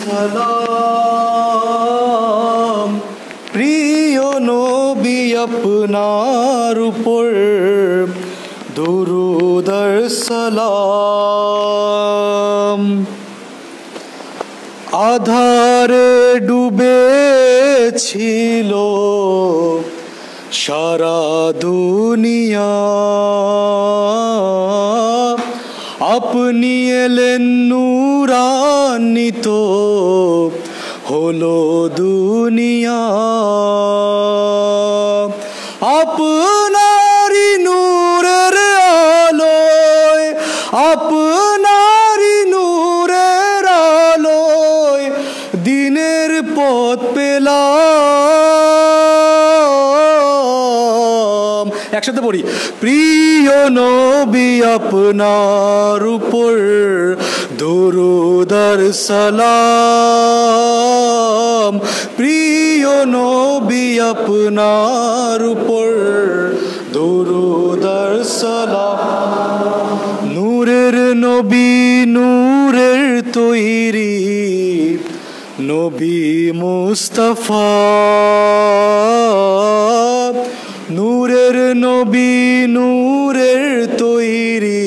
সালাম প্রিয় নবী আপনার উপর দুরূদ আর সালাম আধারে ডুবে ছিল সারা দুনিয়া আপনি এলেন নূরান্বিত হলো দুনিয়া আপনারি নূরের আলোয় আপনারি নূরের আলোয় দিনের পথ পেলাম একসাথে পড়ি প্রিয় নবী আপনার উপর দুরূদ আর সালাম প্রিয় নবী আপনার উপর দুরূদ আর সালাম নূরের নবী নূরের তৈরি নবী মুস্তাফা নূরের নবী নূরের তৈরি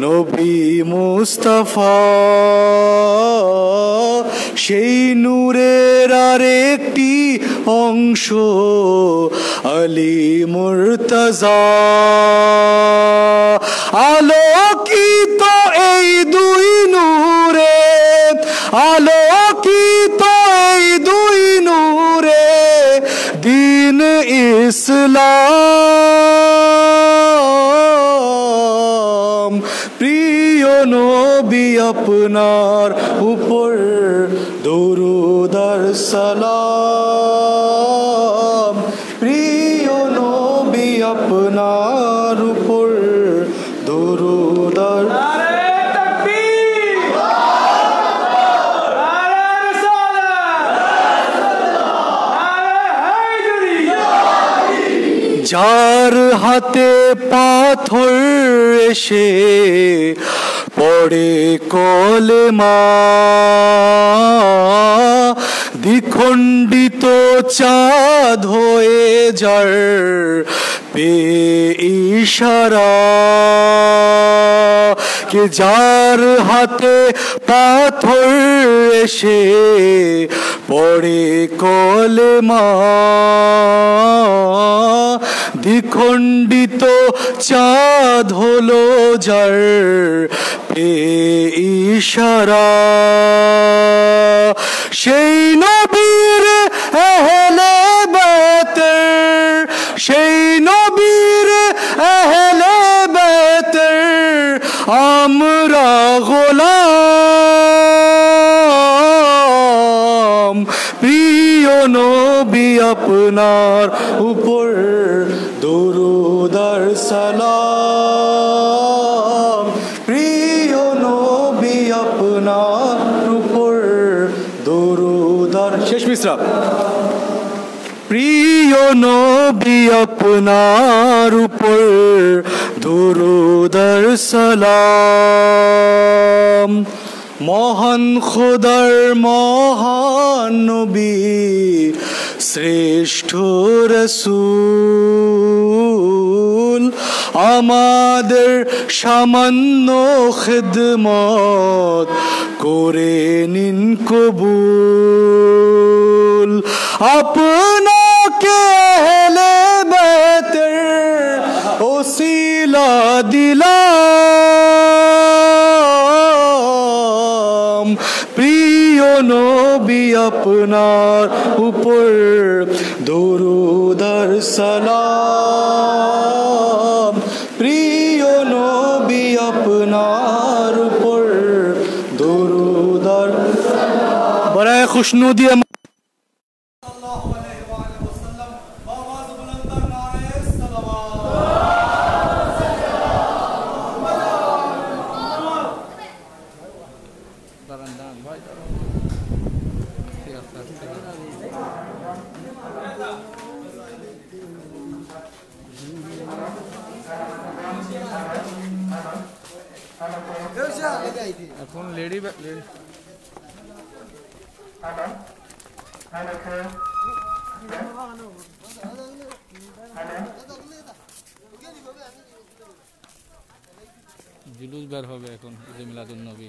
নবী মুস্তাফা সেই নূরের আরেকটি অংশ আলী মুর্তজা আলোকিত এই দুই নূরে আলোকিত এই দুই নূরে দিন ইসলাম প্রিয় নবী আপনার উপর দুরূদ আর সালাম প্রিয় নবী আপনার উপর দুরূদ আর যার হাতে পাথর এসে পড়ে কলেমা দ্বিখণ্ডিত চাঁদ হয়ে যার পে ইশারা কে যার হাতে পাথর এসে পড়ে কলেমা দ্বিখণ্ডিত চাঁদ হলো যার পে ইশারা সেই নবীর আহলে বাইতের সেই নবীর আহলে বাইতের আমরা গোলাম প্রিয় নবী আপনার উপর দুরূদ আর সালাম প্রিয় নবী আপনার উপর দুরূদ আর শেষ মিসরা প্রিয় নবী আপনার উপর দুরূদ আর সালাম মহান খোদার মহান নবী শ্রেষ্ঠ রাসূল আমাদের সামান্য খিদমত করে নিন কবুল আপনাকে আহলে বাইতের ওসিলা দিলাম প্রিয় নবী আপনার উপর দুরূদ আর সালাম প্রিয় নবী আপনার উপর দুরূদ আর বড়ায়ে খুশনুদি এখন লেডি জুলুস বের হবে এখন ঈদে মিলাদুন নবী।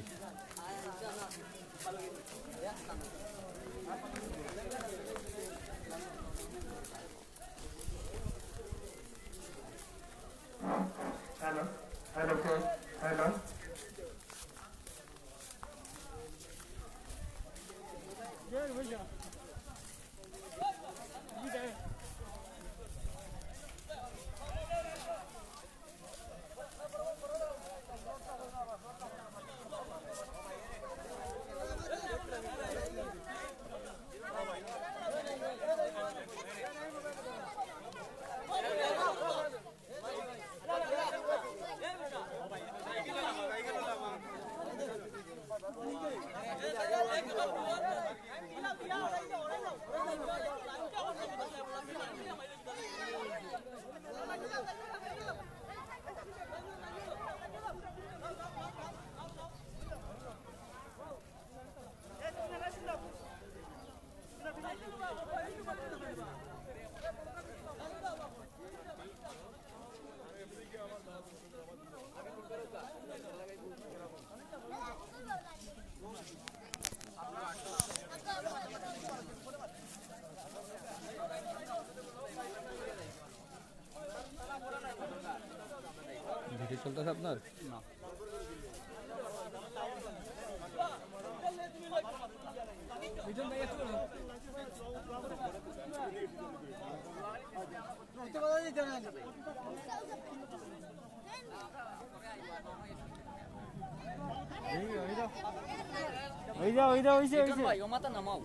ভিডিও চলতেছে আপনার? না। মাথা নামাও।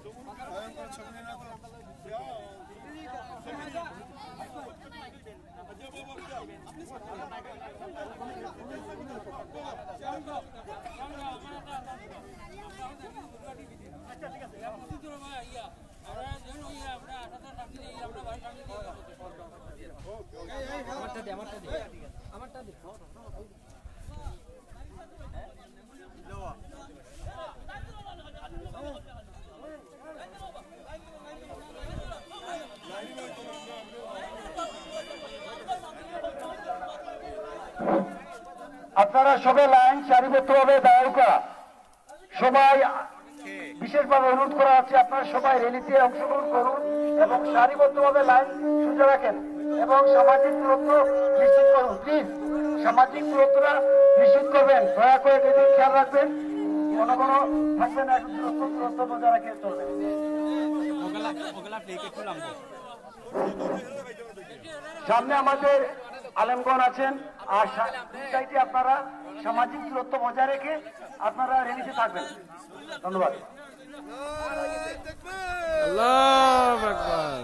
আপনারা সবাই লাইন সারিবদ্ধভাবে দাঁড়াও করা। সবাই বিশেষভাবে অনুরোধ করা হচ্ছে আপনারা সবাই র্যালিতে অংশগ্রহণ করুন এবং সারিবদ্ধভাবে লাইন সোজা রাখেন এবং সামাজিক দূরত্ব নিশ্চিত করুন। প্লিজ সামাজিক দূরত্বটা নিশ্চিত করবেন, দয়া করে যদি খেয়াল রাখবেন, কোনো থাকবে না, দূরত্ব বজায় রাখে চলবে। সামনে আমাদের আলেমগণ আছেন, আর সাইডে আপনারা সামাজিক দূরত্ব বজায় রেখে আপনারা রেলিতে থাকবেন। ধন্যবাদ। আল্লাহু আকবার।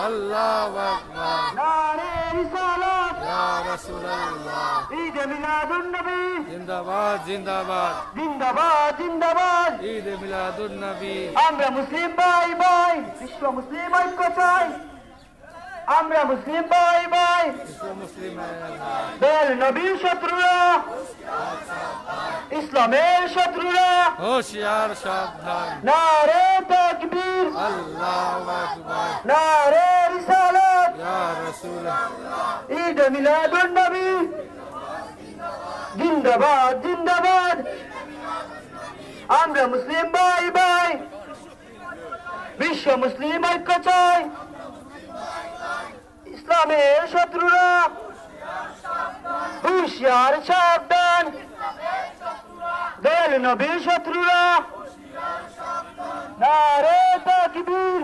আল্লাহু আকবার। নারে রিসালাত ইয়া রাসূলুল্লাহ। ঈদ মিলাদুন নবী জিন্দাবাদ জিন্দাবাদ। জিন্দাবাদ জিন্দাবাদ। ঈদ মিলাদুন নবী। আমরা মুসলিম ভাই ভাই, বিশ্ব মুসলিম ঐক্য চাই। আমরা মুসলিম ভাই ভাই, বিশ্ব মুসলিম দয়াল নবীর শত্রুরা, ইসলামের শত্রুরা, হোশিয়ার সাবধান। নারে তাকবীর, আল্লাহু আকবার। নারে রিসালাত, ইয়া রাসূলুল্লাহ। ঈদ মিলাদুন নবী জিন্দাবাদ জিন্দাবাদ। আমরা মুসলিম ভাই ভাই, বিশ্ব মুসলিম ঐক্য চাই। ইসলামের শত্রুরা, হুশিয়ার সাবধান। দয়াল নবীর শত্রুরা, নারে তাকবীর,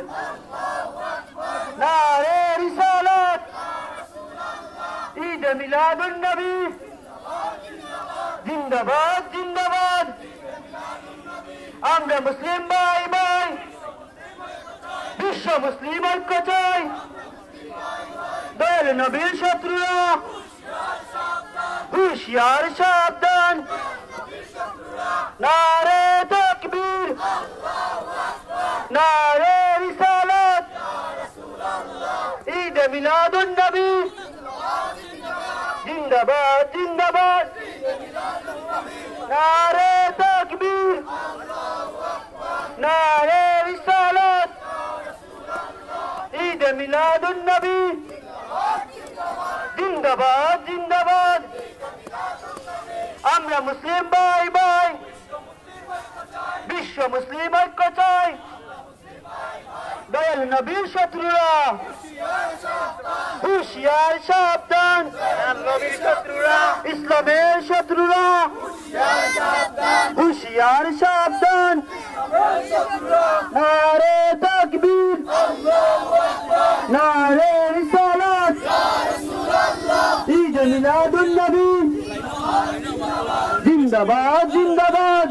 নারে রিসালাত, ঈদ মিলাদুন নবী জিন্দাবাদ জিন্দাবাদ। আমরা মুসলিম ভাই ভাই, বিশ্ব মুসলিম ঐক্য চাই। দয়াল নবীর শত্রুরা, হুশিয়ার সাবধান নারে তাকবীর নারে রিসালাত ঈদ মিলাদুন নবী জিন্দাবাদ জিন্দাবাদ নারে তাকবীর নারে রিসালাত ঈদ মিলাদুন নবী জিন্দাবাদ জিন্দাবাদ আমরা মুসলিম ভাই ভাই বিশ্ব মুসলিম ঐক্য চাই দয়াল নবীর শত্রুরা হুশিয়ার সাবধান নবীর শত্রুরা ইসলামের শত্রুরা হুশিয়ার সাবধান নারে তাকবীর নারে রিসালাত ঈদ মিলাদুন নবী জিন্দাবাদ জিন্দাবাদ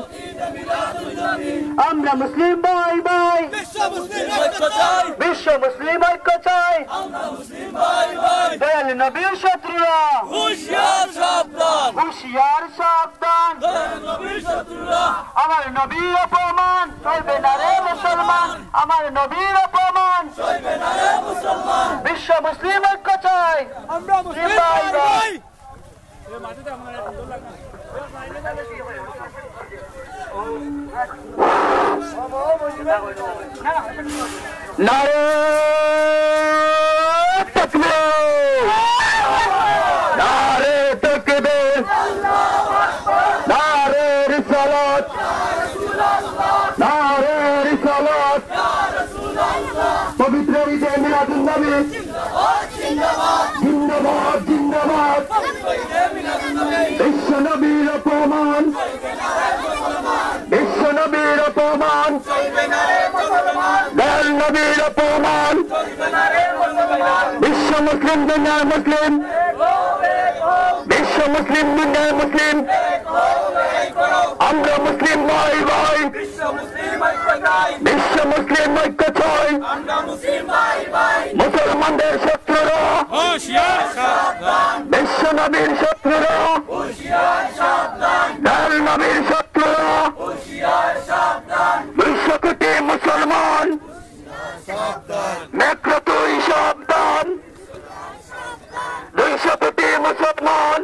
আমরা মুসলিম ভাই ভাই বিশ্ব মুসলিম ঐক্য চাই দয়াল নবীর শত্রুরা হুশিয়ার সাবধান আমার নবীর অপমান চলবে না রে মুসলমান আমার নবীর অপমান বিশ্ব মুসলিম ঐক্য চাই আমরা মুসলিম ভাই ভাই নারে তাকবীর নারে তাকবীর নারে রিসালাত নারে রিসালাত পবিত্র ঈদে মিলাদুন নবী জিন্দাবাদ জিন্দাবাদ বিশ্ব নবীর অপমান বিশ্ব নবীর অপমান দয়াল নবীর অপমান বিশ্ব মুসলিম দুনিয়ার মুসলিম বিশ্ব মুসলিম দুনিয়ার মুসলিম আমরা মুসলিম ভাই ভাই বিশ্ব মুসলিম ঐক্য চাই মুসলমানদের শত্রুরা বিশ্ব নবীর শত্রুরা দয়াল নবীর শত্রুরা বিশ্ব কোটি মুসলমান নেত্র তুই সাবধান 200 কোটি মুসলমান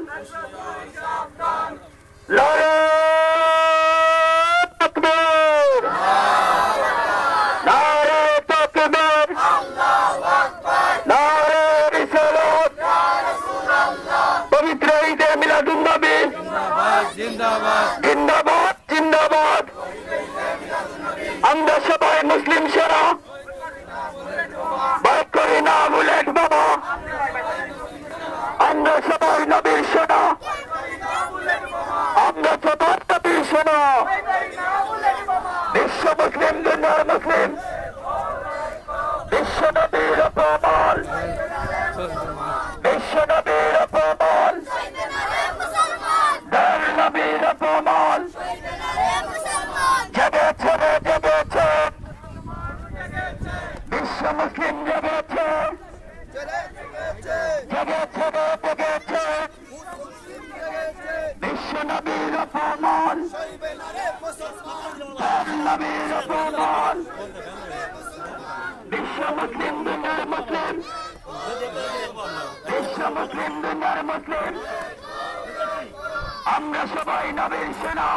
নারে তাকবীর নারে তাকবীর নারে রিসালাত পবিত্র ঈদে মিলাদুন নবী জিন্দাবাদ জিন্দাবাদ জিন্দাবাদ আমরা সবাই মুসলিম সেনা ভয় করি না বুলেট বাবা আমরা সবাই নবীর সেনা আমরা সবাই নবীর সেনা বিশ্ব মুসলিম দুনিয়ার মুসলিম বিশ্ব নবীর অপমান বিশ্ব নবীর অপমান দয়াল নবীর অপমান জেগেছে রে জেগেছে বিশ্ব মুসলিম জেগেছে জেগেছে রে জেগেছে বিশ্ব নবীর অপমান দয়াল নবীর অপমান বিশ্ব মুসলিম দুনিয়ার মুসলিম বিশ্ব মুসলিম দুনিয়ার মুসলিম আমরা সবাই নবীর সেনা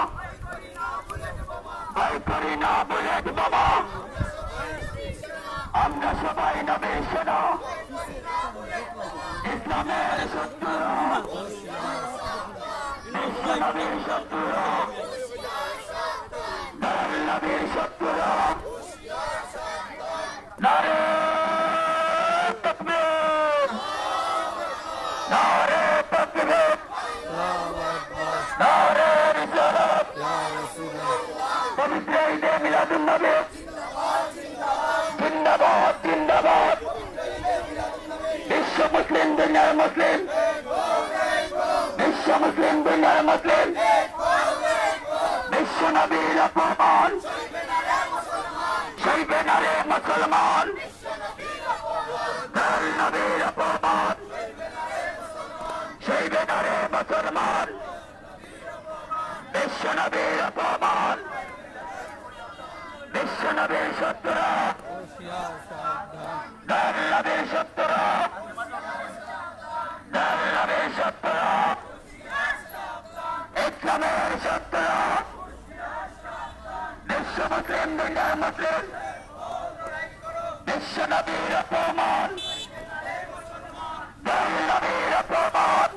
ভয় করি না বুলেট বাবা আমরা সবাই নবীর সেনা ইসলামের শত্রুরা বিশ্ব নবীর শত্রুরা দয়াল নবীর শত্রুরা নারে তাকবীর নারে তাকবীর নারে রিসালাত পবিত্র ঈদে মিলাদুন নবী জিন্দাবাদ জিন্দাবাদ বিশ্ব মুসলিম দুনিয়ার মুসলিম বিশ্ব মুসলিম দুনিয়ার মুসলিম বিশ্ব নবীর অপমান সইবে না রে মুসলমান দয়াল নবীর অপমান সইবে না রে মুসলমান বিশ্বনবীর অপমান বিশ্বনবীর শত্রুরা নবীর শত্রুরা নবীর শত্রুরা ইসলামের শত্রুরা বিশ্ব মুসলিম দুনিয়ার মুসলিম বিশ্বনবীর অপমান নবীর অপমান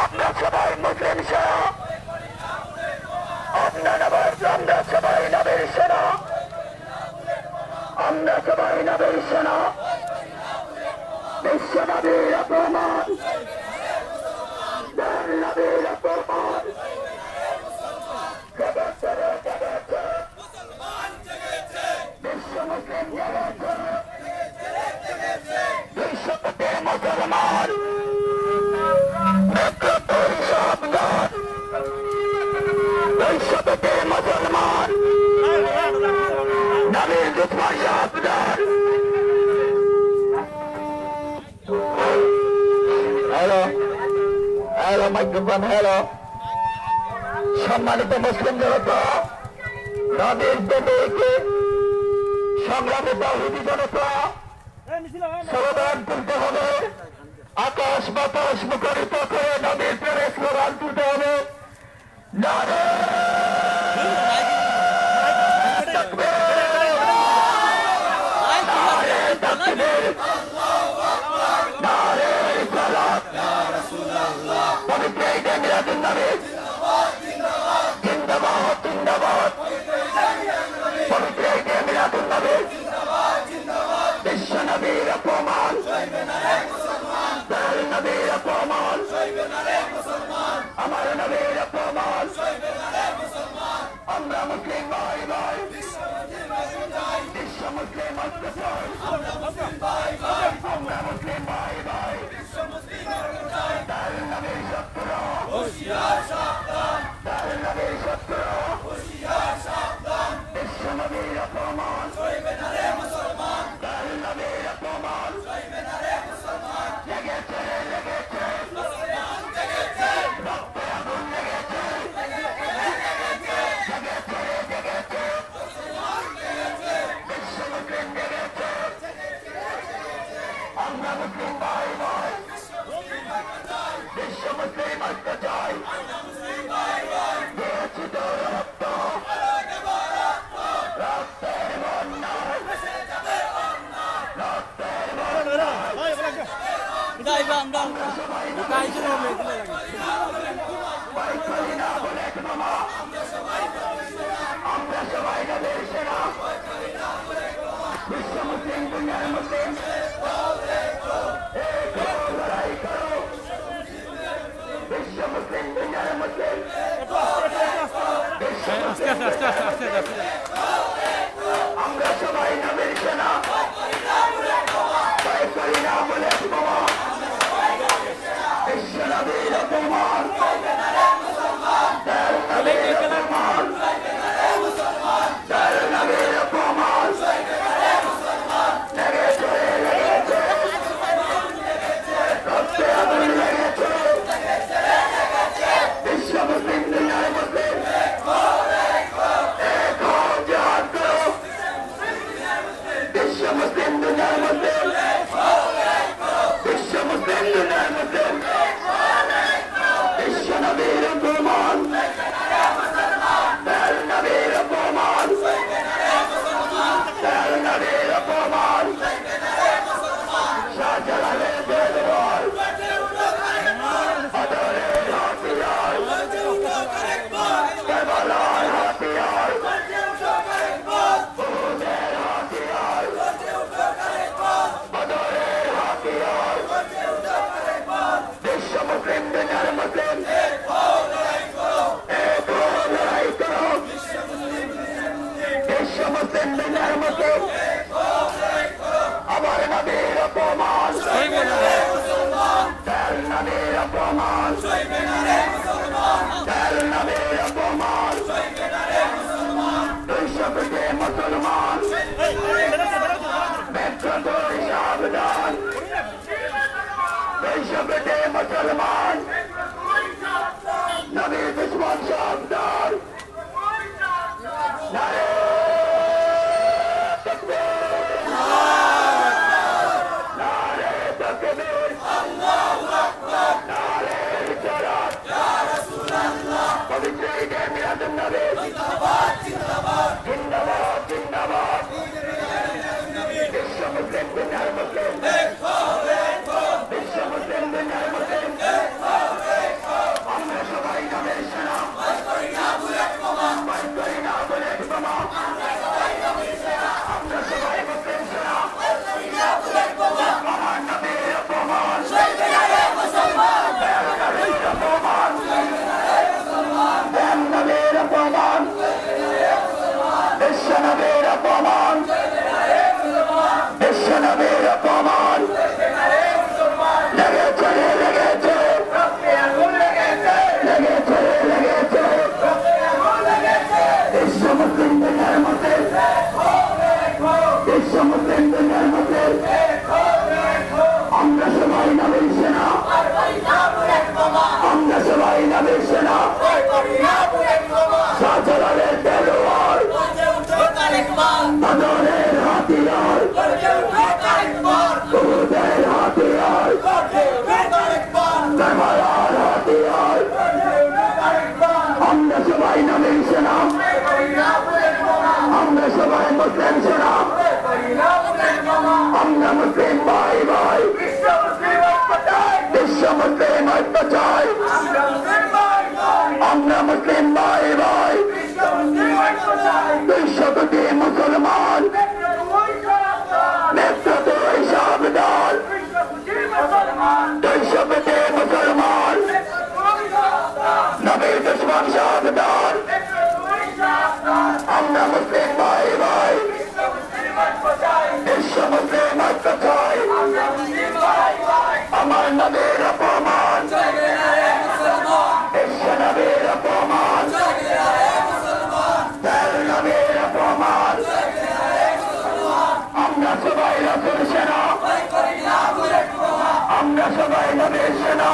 আমরা সবাই মুসলিম সেনা আমরা সবাই নবীর সেনা আমরা সবাই নবীর সেনা বিশ্ব নবীর অপমান নবীর অপমান বিশ্ব মুসলিম বিশ্বপতি মুসলমান সাবধান বিশ্বপতি মুসলমান নবীর দুশ্মন সাবধান হ্যালো হ্যালো মাইক্রোফোন হ্যালো সম্মানিত মুসলিম জনতা নবীর প্রেমিক সংগ্রামী তাওহীদি জনতা স্লোগান তুলতে হবে আকাশ বাতাস মুখরিত করে নবীর প্রেমে স্লোগান তুলতে হবে নারে বিশ্বনবীর অপমান নবীর অপমান আমার নবীর অপমান আমরা মুসলিম ভাই ভাই বিশ্ব মুসলিম অত্যাচার আমরা মুসলিম ভাই ভাই নবীর শত্রুরা নবীর শত্রুরা বিশ্ব নবীর অপমান নবীর অপমান লেগেছে লেগেছে রক্তে আগুন লেগেছে লেগেছে লেগেছে বিশ্ব মুসলিম লেগেছে আমরা মুসলিম ভাই ভাই বিশ্ব মুসলিম অত্যাচার দিয়েছি তো রক্ত রক্তের বন্যায় রক্তের আমরা সবাই নবীর সেনা বিশ্ব মুসলিম দুনিয়ার মুসলিম লড়াই করো বিশ্ব মুসলিম দুনিয়ার মুসলিম আমরা সবাই নবীর সেনা ভয় করি না বলে বোমা বিশ্ব নবীর অপমান নবীর অপমান নবীর অপমান লেগেছে লেগেছে রক্তে আগুন লেগেছে বিশ্ব মুসলিম দুনিয়ার মুসলিম এক হও জিহাদ করো বিশ্ব মুসলিম দুনিয়ার মুসলিম বিশ্ব মুসলিম দুনিয়ার মুসলিম বিশ্ব নবীর অপমান নবীর অপমান নবীর অপমান শাহজালালের দেওয়াল বদরের হাতিয়ার কারবালার হাতিয়ার উহুদের হাতিয়ার বদরের হাতিয়ার বিশ্ব মুসলিম দুনিয়ার মুসলিম এক হও লড়াই করো বিশ্ব মুসলিম দুনিয়ার মুসলিম আমার নবীর অপমান নবীর অপমান নবীর অপমান দুইশপতি মুসলমান মেট্রো সাবধান বিশ্বপতি মুসলমান নবী দুশ্মন সাবধান নারে তাকবীর নারে তাকবীর আল্লাহু আকবার নারে রিসালাত ইয়া রাসূলুল্লাহ পবিত্র ঈদে মিলাদুন নবী জিন্দাবাদ জিন্দাবাদ জিন্দাবাদ জিন্দাবাদ বিশ্ব মুসলিম দুনিয়ার মুসলিম দেখো দেখো বিশ্ব মুসলিম দুনিয়ার মুসলিম দেখো দেখো আমরা সবাই নবীর সেনা ভয় করি না বুলেট বোমা ভয় করি না বুলেট বোমা আমরা সবাই নবীর সেনা আমরা সবাই মুসলিম সেনা ভয় করি না বুলেট বোমা আমার নবীর অপমান চলবে না রে মুসলমান নবীর অপমান চলবে না রে মুসলমান নবীর অপমান চলবে না রে মুসলমান বিশ্ব নবীর অপমান চলবে না রে মুসলমান বিশ্ব নবীর অপমান চলবে না রে মুসলমান লেগেছে রক্তে আগুন লেগেছে লেগেছে রক্তে আগুন লেগেছে বিশ্ব মুসলিম দুনিয়ার মুসলিম দেখো দেখো বিশ্ব মুসলিম দুনিয়ার মুসলিম দেখো দেখো আমরা সবাই নবীর সেনা ভয় করি না বুলেট বোমা আমরা সবাই নবীর সেনা ভয় করি না বুলেট বোমা শাহজালালের তলোয়ার গর্জে উঠো তারেকমান বদরের হাতিয়ার গর্জে উঠো তারেকমান কুরদের হাতিয়ার গর্জে উঠো তারেকমান কারবালার হাতিয়ার গর্জে উঠো তারেকমান আমরা সবাই নবীর সেনা ভয় করি না বুলেট বোমা আমরা সবাই মুসলিম সেনা ভয় করি না বুলেট বোমা আমরা মুসলিম ভাই ভাই বিশ্ব মুসলিম ঐক্য চাই বিশ্ব মুসলিম ঐক্য চাই আমরা মুসলিম ভাই ভাই আমরা মুসলিম ভাই ভাই বিশ্ব মুসলিম ঐক্য চাই বিশ্বপতি মুসলমান নেতৃত্বই সাবধান বিশ্বপতি মুসলমান নবী দুশ্মন সাবধান আমরা মুসলিম ভাই ভাই বিশ্ব মুসলিম ঐক্য চাই আমার নবীর অপমান বিশ্ব নবীর অপমান নবীর অপমান আমরা সবাই রাসূল সেনা আমরা সবাই নবীর সেনা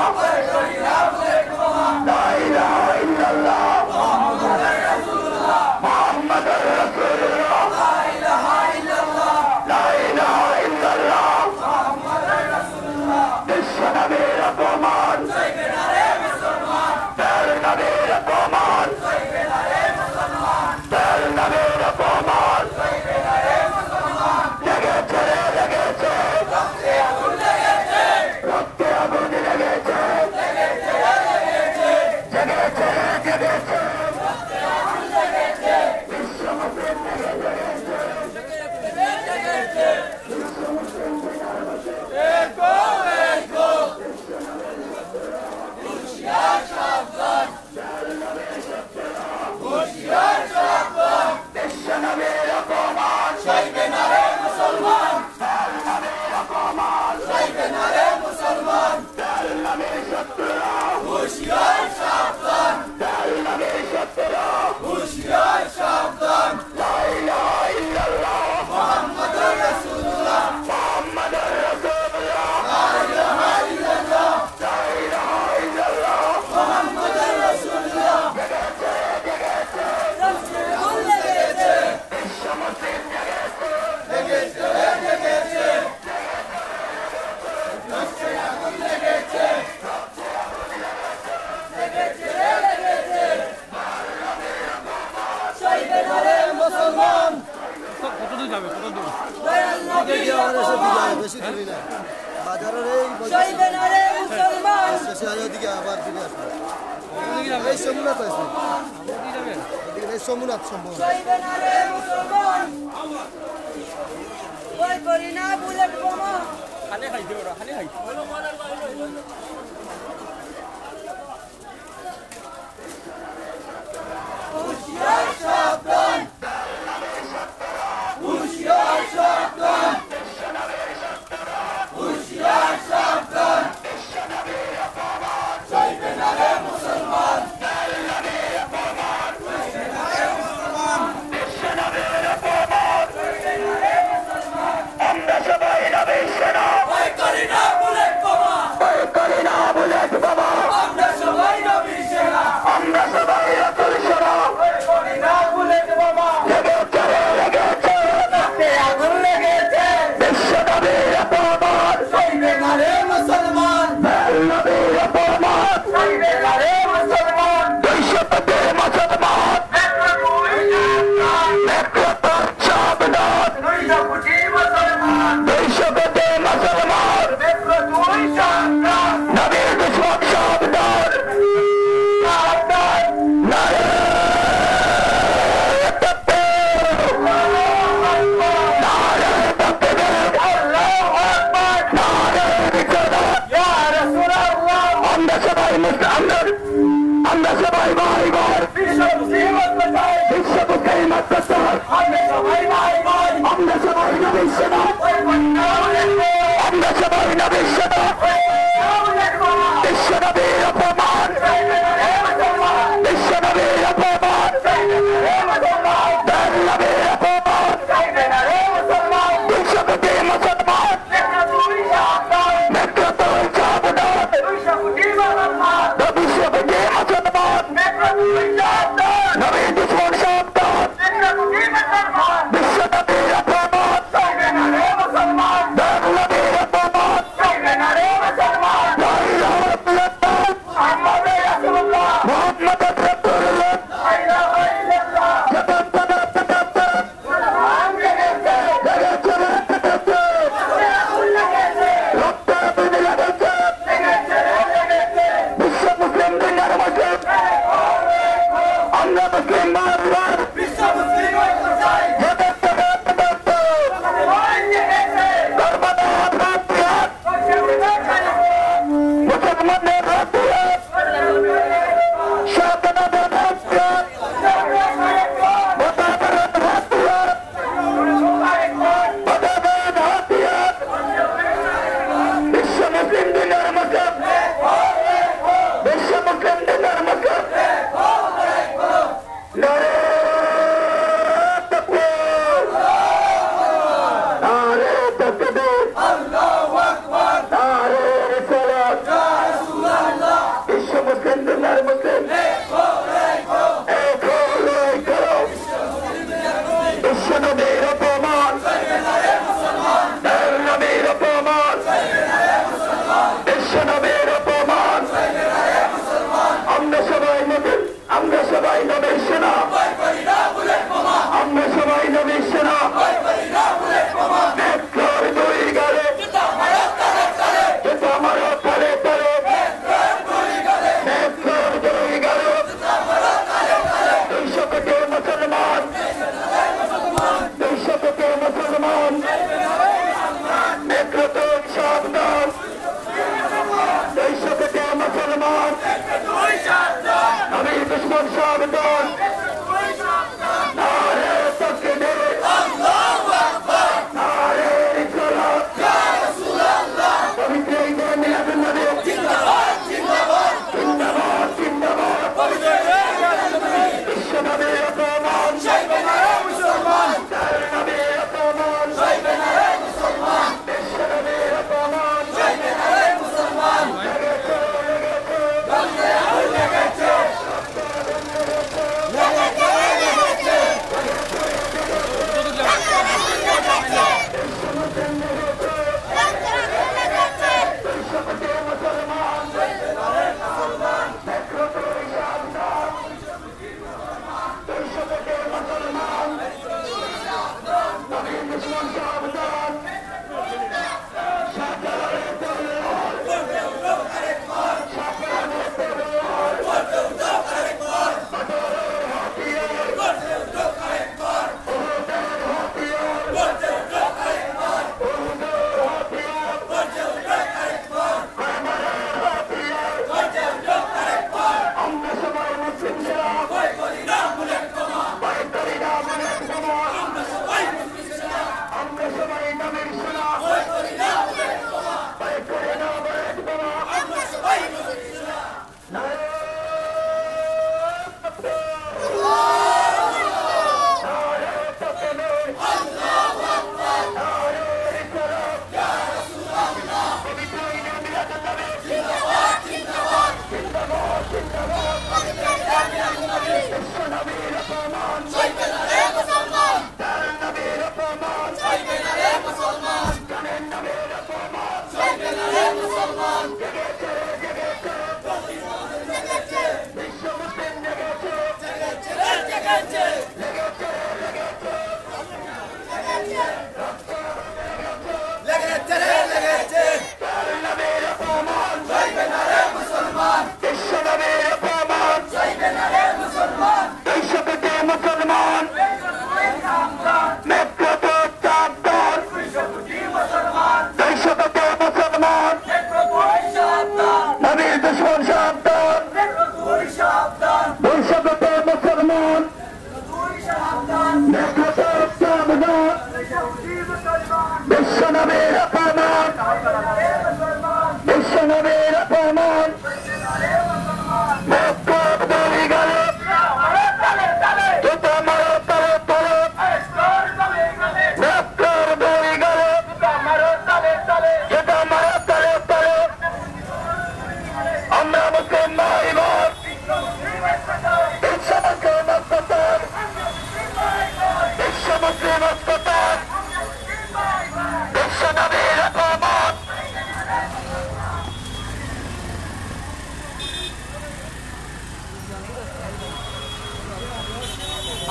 লা ইলাহা ইল্লাল্লাহ মুহাম্মাদুর রাসূলুল্লাহ লা ইলাহা ইল্লাল্লাহ লা ইলাহা ইল্লাল্লাহ মুহাম্মাদুর রাসূলুল্লাহ বিশ্ব নবীর অপমান চলবে না রে মুসলমান নবীর অপমান চলবে না রে মুসলমান নবীর অপমান চলবে না রে মুসলমান লেগেছে লেগেছে রক্তে আগুন লেগেছে রক্তে আগুন লেগেছে লেগেছে লেগেছে জেগেছে জেগেছে রক্তে আগুন লেগেছে বিশ্ব মুসলিম লেগেছে জেগেছে বিশ্ব মুসলিম একো একো হুঁশিয়ার সাবধান হুঁশিয়ার সাবধান বিশ্ব নবীর অপমান চলবে না রে মুসলমান নবীর অপমান চলবে না রে মুসলমান নবীর শত্রুরা হুঁশিয়ার সাবধান নবীর শত্রুরা হুঁশিয়ার সাবধান লা ইলাহা ইল্লাল্লাহ মুহাম্মাদুর রাসূলুল্লাহ মুহাম্মাদুর রাসূলুল্লাহ লা ইলাহা ইল্লাল্লাহ লা ইলাহা ইল্লাল্লাহ মুহাম্মাদুর রাসূলুল্লাহ জেগেছে জেগেছে রক্তে আগুন লেগেছে বিশ্ব মুসলিম জেগেছে জেগেছে জেগেছে রক্তে আগুন লেগেছে রক্তে আগুন লেগেছে লেগেছে লেগেছে চলবে না রে মুসলমান কত দূর যাবে কত দূর বেশি দূরে না বাজারের এই চলবে না রে মুসলমান শেষে ওদিকে আবার ফিরে আসবে ওদিকে যাবে এই সমুনাথ আছে ওদিকে যাবে ওদিকে এই সমুনাথ সম্ভব চলবে না রে মুসলমান ভয় করি না বুলেট বোমা খালি খাইছে ওরা খালি খাইছে হুঁশিয়ার সাবধান হুঁশিয়ার সাবধান হুঁশিয়ার সাবধান চলবে না রে মুসলমান আমরা সবাই নবীর সেনা ভয় করি না বুলেট বোমা ভয় করি নবীর অপমান বিশ্ব নবীর অপমান দয়াল নবীর অপমান 200 কোটি মুসলমান মেট্রো তুই সাবধান 200 কোটি মুসলমান নবীর দুশ্মন সাবধান বিশ্ব নবীর অপমান দয়াল নবীর অপমান লা ইলাহা ইল্লাল্লাহ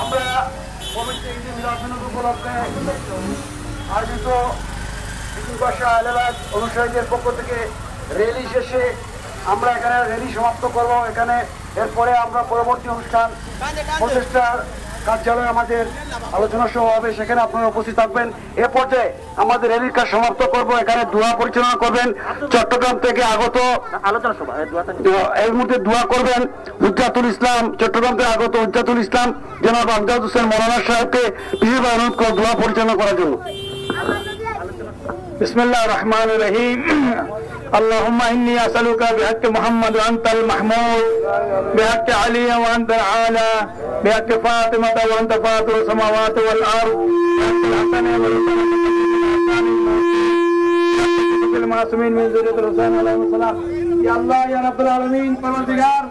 আমরা পবিত্র ঈদ মিলাদ উপলক্ষে আয়োজিত বাসা এলাকার অনুসারীদের পক্ষ থেকে র্যালি শেষে আমরা এখানে র্যালি সমাপ্ত করব। এখানে এরপরে আমরা পরবর্তী অনুষ্ঠান প্রচেষ্টার কার্যালয়ে আমাদের আলোচনা সভা হবে, সেখানে আপনারা উপস্থিত থাকবেন। এ পর্যায়ে আমাদের র্যালির কাজ সমাপ্ত করব। এখানে দোয়া পরিচালনা করবেন চট্টগ্রাম থেকে আগত আলোচনা সভা, এর মধ্যে দোয়া করবেন হুজ্জাতুল ইসলাম, চট্টগ্রাম থেকে আগত হুজ্জাতুল ইসলাম জনাব আমজাদ হোসেন মৌলানা সাহেবকে বিশেষভাবে অনুরোধ করে দোয়া পরিচালনা করার জন্য। বিসমিল্লাহির রহমানির রহিম। اللهم إني أسألك بحق محمد وأنت المحمود، بحق علي وأنت العالى، بحق فاطمة وأنت فاطر السماوات والأرض، بحق الحسن والحسين المعصومين من ذرية الحسين عليه السلام। يا الله يا رب العالمين পরবর্তীকার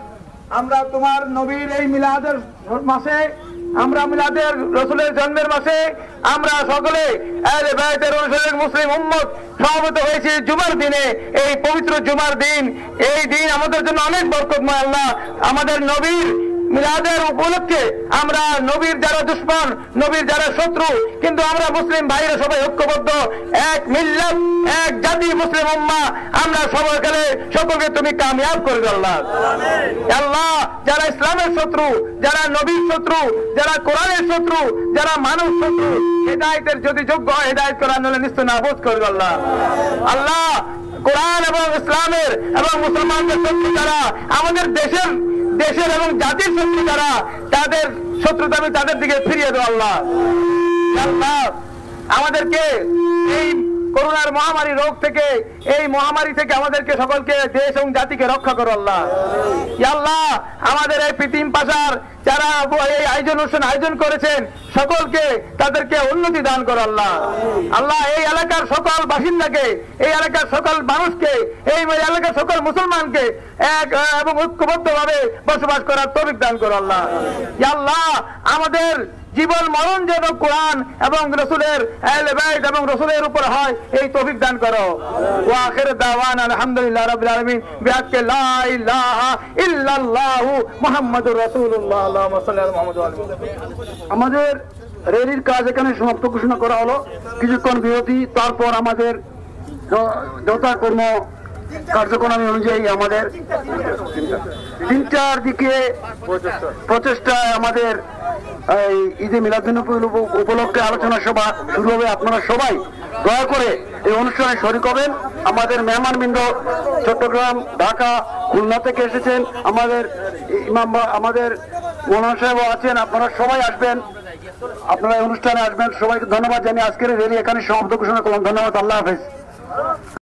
আমরা তোমার নবীর এই মিলাদের মাসে, আমরা মিলাদের রাসূলের জন্মের মাসে আমরা সকলে আহলে বাইতের অনুসারী মুসলিম উম্মত সমবেত হয়েছি জুমার দিনে। এই পবিত্র জুমার দিন, এই দিন আমাদের জন্য অনেক বরকতময়। আল্লাহ আমাদের নবীর মিলাদের উপলক্ষে আমরা নবীর যারা দুশমন, নবীর যারা শত্রু, কিন্তু আমরা মুসলিম ভাইরা সবাই ঐক্যবদ্ধ, এক মিল্লাত, এক জাতি মুসলিম উম্মাহ। আমরা সবাইকে সকলকে তুমি কামিয়াব করে দাও আল্লাহ। আল্লাহ যারা ইসলামের শত্রু, যারা নবীর শত্রু, যারা কোরআনের শত্রু, যারা মানুষ শত্রু, হেদায়েতের যদি যোগ্য হয় হেদায়েত করার নলে নিশ্চয় নাবুদ করে আল্লাহ। আল্লাহ কোরআন এবং ইসলামের এবং মুসলমানদের শত্রু যারা, আমাদের দেশের এবং জাতির শত্রু যারা, তাদের শত্রুতা আমি তাদের দিকে ফিরিয়ে দেবো আল্লাহ। আল্লাহ আমাদেরকে এই করোনার মহামারী রোগ থেকে, এই মহামারী থেকে আমাদেরকে সকলকে, দেশ এবং জাতিকে রক্ষা করো আল্লাহ। আল্লাহ আমাদের এই পৃথিবী পাশার যারা এই অনুষ্ঠান আয়োজন করেছেন সকলকে, তাদেরকে উন্নতি দান করো আল্লাহ। আল্লাহ এই এলাকার সকল বাসিন্দাকে, এই এলাকার সকল মানুষকে, এই এলাকার সকল মুসলমানকে এক এবং ঐক্যবদ্ধ ভাবে বসবাস করার তৌফিক দান করো আল্লাহ। আল্লাহ আমাদের জীবন মরণ যেন কোরআন এবং রাসূলের আহলে বাইত এবং রাসূলের উপর হয়, এই তৌফিক দান করো। ওয়া আখির দাওয়ানা আলহামদুলিল্লাহি রাব্বিল আলামিন বিহাক্কি লা ইলাহা ইল্লাল্লাহু মুহাম্মাদুর রাসূলুল্লাহ। আল্লাহুম্মা সাল্লি আলা মুহাম্মাদ ওয়া আলি মুহাম্মাদ। আমাদের র্যালির কাজ এখানে সমাপ্ত ঘোষণা করা হলো। কিছুক্ষণ বিরতি, তারপর আমাদের যথাকর্ম কার্যক্রম অনুযায়ী আমাদের 3টার দিকে প্রচেষ্টায় আমাদের এই ঈদে মিলাদুন্নবী উপলক্ষে আলোচনা সভা শুরু হবে। আপনারা সবাই দয়া করে এই অনুষ্ঠানে শরীক হবেন। আমাদের মেহমানবৃন্দ চট্টগ্রাম, ঢাকা, খুলনা থেকে এসেছেন। আমাদের ইমাম, আমাদের মৌলানা সাহেব আছেন। আপনারা সবাই আসবেন, আপনারা এই অনুষ্ঠানে আসবেন। সবাইকে ধন্যবাদ জানিয়ে আজকের র্যালি এখানে সমাপ্ত ঘোষণা করলাম। ধন্যবাদ। আল্লাহ হাফেজ।